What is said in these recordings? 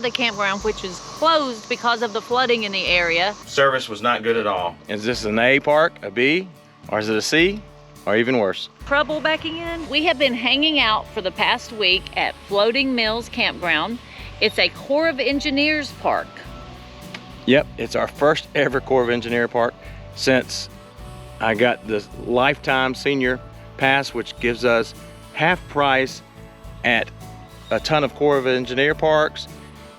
The campground, which is closed because of the flooding in the area. Service was not good at all. Is this an A park, a B, or is it a C, or even worse? Trouble backing in? We have been hanging out for the past week at Floating Mills Campground. It's a Corps of Engineers park. Yep, it's our first ever Corps of Engineer park since I got the lifetime senior pass, which gives us half price at a ton of Corps of Engineer parks,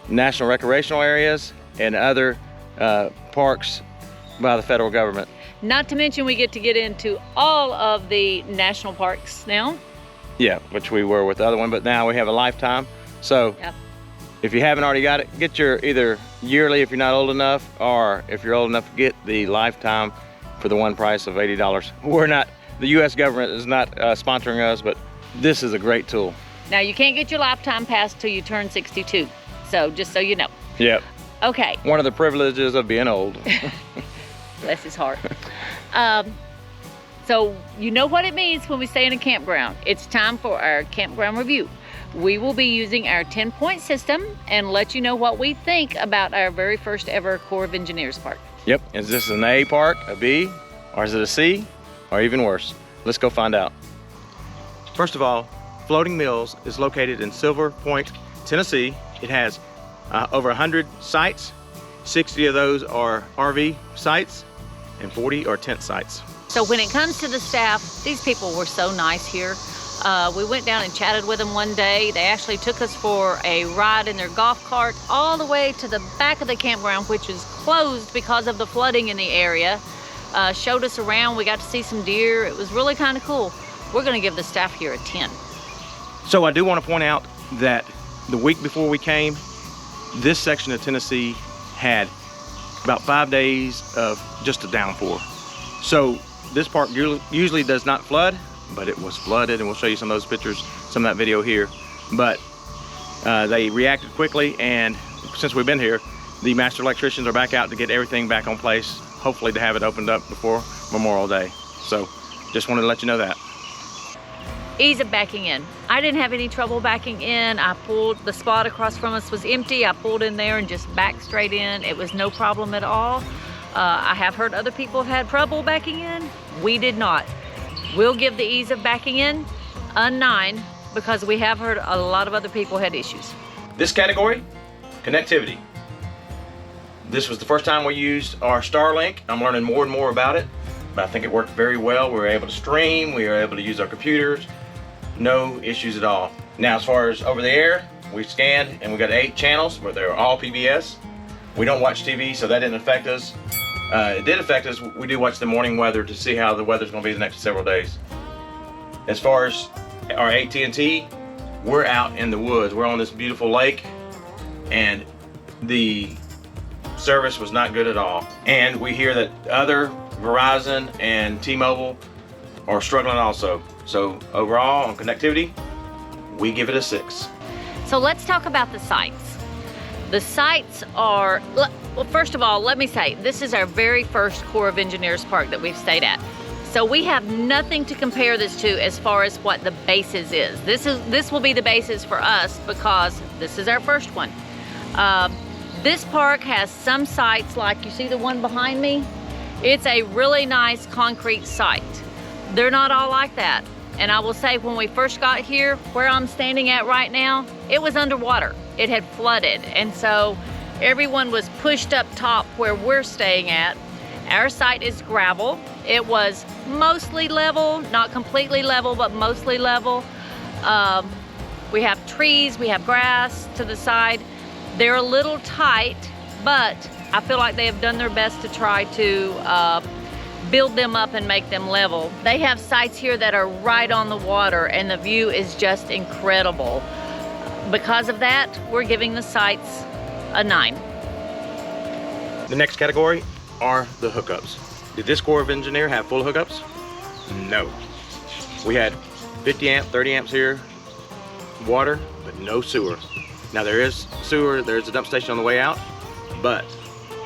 national recreational areas, and other parks by the federal government. Not to mention we get to get into all of the national parks now. Yeah, which we were with the other one, but now we have a lifetime. So yep. If you haven't already got it, get your either yearly if you're not old enough, or if you're old enough, get the lifetime for the one price of $80. We're not, the US government is not sponsoring us, but this is a great tool. Now you can't get your lifetime pass till you turn 62. So just so you know. Yep. Okay. One of the privileges of being old. Bless his heart. So you know what it means when we stay in a campground. It's time for our campground review. We will be using our 10-point system and let you know what we think about our very first ever Corps of Engineers park. Yep. Is this an A park, a B, or is it a C, or even worse? Let's go find out. First of all, Floating Mills is located in Silver Point, Tennessee. It has over 100 sites. 60 of those are RV sites and 40 are tent sites. So when it comes to the staff, these people were so nice here. We went down and chatted with them one day. They actually took us for a ride in their golf cart all the way to the back of the campground, which is closed because of the flooding in the area. Showed us around. We got to see some deer. It was really kind of cool. We're going to give the staff here a 10. So I do want to point out that the week before we came, this section of Tennessee had about 5 days of just a downpour. So this park usually does not flood, but it was flooded, and we'll show you some of those pictures, some of that video here. But they reacted quickly, and since we've been here, the master electricians are back out to get everything back on place, hopefully to have it opened up before Memorial Day. So just wanted to let you know that. Ease of backing in. I didn't have any trouble backing in. I pulled, the spot across from us was empty. I pulled in there and just backed straight in. It was no problem at all. I have heard other people have had trouble backing in. We did not. We'll give the ease of backing in a 9 because we have heard a lot of other people had issues. This category, connectivity. This was the first time we used our Starlink. I'm learning more and more about it, but I think it worked very well. We were able to stream, we were able to use our computers. No issues at all. Now, as far as over the air, we scanned and we got 8 channels, but they're all PBS. We don't watch TV, so that didn't affect us. It did affect us. We do watch the morning weather to see how the weather's going to be the next several days. As far as our AT&T, we're out in the woods. We're on this beautiful lake, and the service was not good at all. And we hear that other Verizon and T-Mobile are struggling also. So overall, on connectivity, we give it a 6. So let's talk about the sites. The sites are, well, first of all, let me say, this is our very first Corps of Engineers park that we've stayed at. So we have nothing to compare this to as far as what the basis is. This will be the basis for us because this is our first one. This park has some sites, like you see the one behind me. It's a really nice concrete site. They're not all like that. And I will say, when we first got here, where I'm standing at right now, it was underwater. It had flooded. And so everyone was pushed up top where we're staying at. Our site is gravel. It was mostly level, not completely level, but mostly level. We have trees, we have grass to the side. They're a little tight, but I feel like they have done their best to try to build them up and make them level. They have sites here that are right on the water, and the view is just incredible. Because of that, we're giving the sites a 9. The next category are the hookups. Did this Corps of Engineer have full hookups? No. We had 50 amp, 30 amps here, water, but no sewer. Now there is sewer, there's a dump station on the way out, but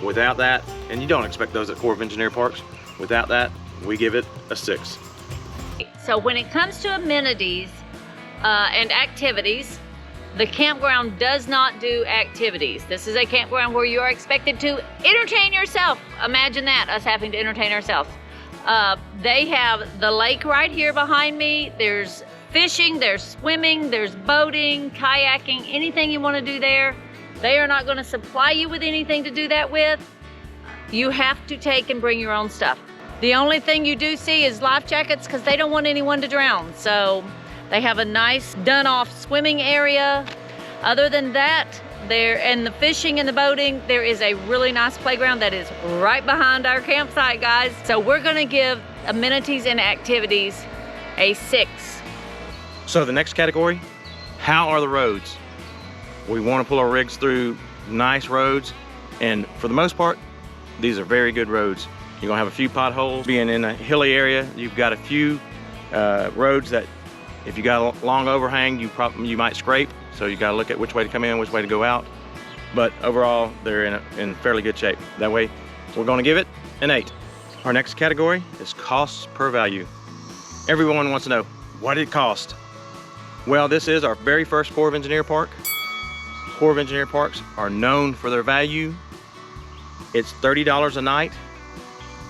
without that, and you don't expect those at Corps of Engineer parks, without that, we give it a 6. So when it comes to amenities and activities, the campground does not do activities. This is a campground where you are expected to entertain yourself. Imagine that, us having to entertain ourselves. They have the lake right here behind me. There's fishing, there's swimming, there's boating, kayaking, anything you want to do there. They are not going to supply you with anything to do that with. You have to take and bring your own stuff. The only thing you do see is life jackets because they don't want anyone to drown. So they have a nice done-off swimming area. Other than that, and the fishing and the boating, there is a really nice playground that is right behind our campsite, guys. So we're gonna give amenities and activities a 6. So the next category, how are the roads? We want to pull our rigs through nice roads, and for the most part, these are very good roads. You're gonna have a few potholes. Being in a hilly area, you've got a few roads that if you got a long overhang, you might scrape. So you gotta look at which way to come in, which way to go out. But overall, they're in fairly good shape. That way, we're gonna give it an 8. Our next category is costs per value. Everyone wants to know, what did it cost? Well, this is our very first Corps of Engineer park. Corps of Engineer parks are known for their value. It's $30 a night.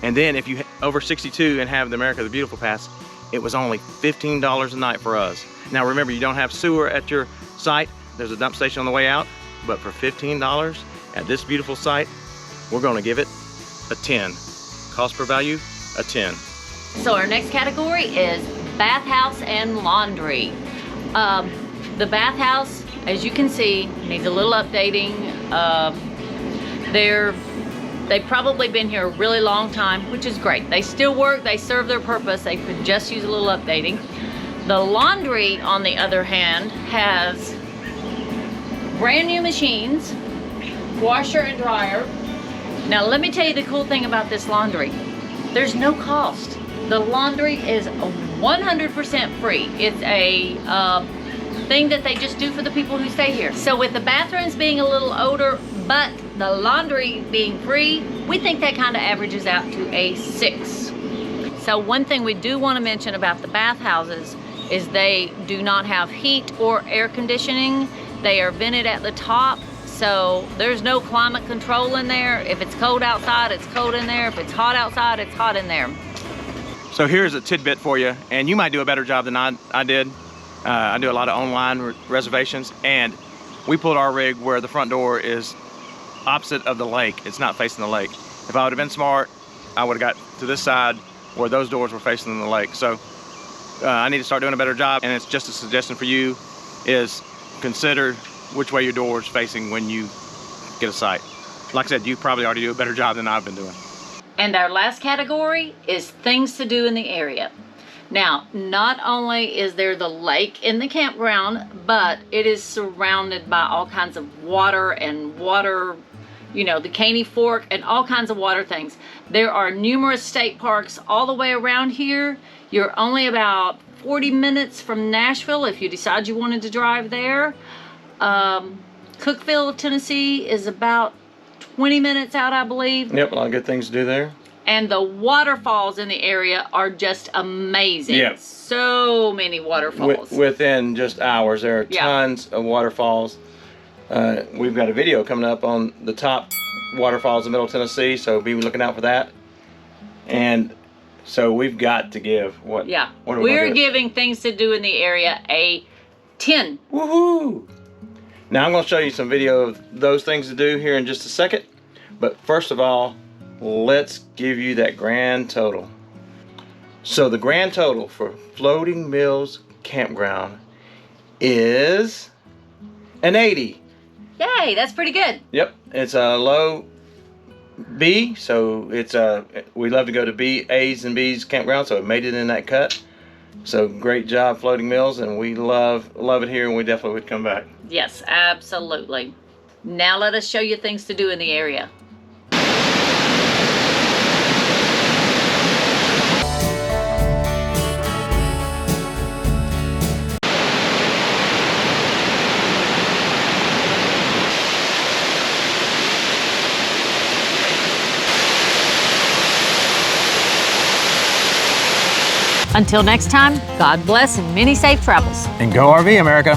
And then if you over 62 and have the America the Beautiful Pass, it was only $15 a night for us. Now remember, you don't have sewer at your site. There's a dump station on the way out, but for $15 at this beautiful site, we're gonna give it a 10. Cost per value, a 10. So our next category is bathhouse and laundry. The bathhouse, as you can see, needs a little updating. They've probably been here a really long time, which is great. They still work, they serve their purpose. They could just use a little updating. The laundry, on the other hand, has brand new machines, washer and dryer. Now let me tell you the cool thing about this laundry. There's no cost. The laundry is 100% free. It's a thing that they just do for the people who stay here. So with the bathrooms being a little older, but the laundry being free, we think that kind of averages out to a 6. So one thing we do want to mention about the bathhouses is they do not have heat or air conditioning. They are vented at the top, so there's no climate control in there. If it's cold outside, it's cold in there. If it's hot outside, it's hot in there. So here's a tidbit for you, and you might do a better job than I did. I do a lot of online reservations, and we pulled our rig where the front door is opposite of the lake. It's not facing the lake. If I would have been smart, I would have got to this side where those doors were facing the lake. So I need to start doing a better job, and it's just a suggestion for you is consider which way your door is facing when you get a site. Like I said, you probably already do a better job than I've been doing. And our last category is things to do in the area. Now, not only is there the lake in the campground, but it is surrounded by all kinds of water and water, you know, the Caney Fork and all kinds of water things. There are numerous state parks all the way around here. You're only about 40 minutes from Nashville if you decide you wanted to drive there. Cookeville, Tennessee is about 20 minutes out, I believe. Yep, a lot of good things to do there. And the waterfalls in the area are just amazing. Yep. So many waterfalls. Within just hours, there are tons of waterfalls. We've got a video coming up on the top waterfalls in Middle Tennessee, so be looking out for that. And so we've got to give what? Yeah, what we're giving things to do in the area a 10. Woohoo! Now I'm going to show you some video of those things to do here in just a second. But first of all, let's give you that grand total. So the grand total for Floating Mills Campground is an 80. Yay, that's pretty good. Yep, it's a low B, so it's we love to go to B, A's and B's campground, so it made it in that cut. So great job, Floating Mills, and we love it here, and we definitely would come back. Yes, absolutely. Now let us show you things to do in the area. Until next time, God bless and many safe travels. And go RV, America.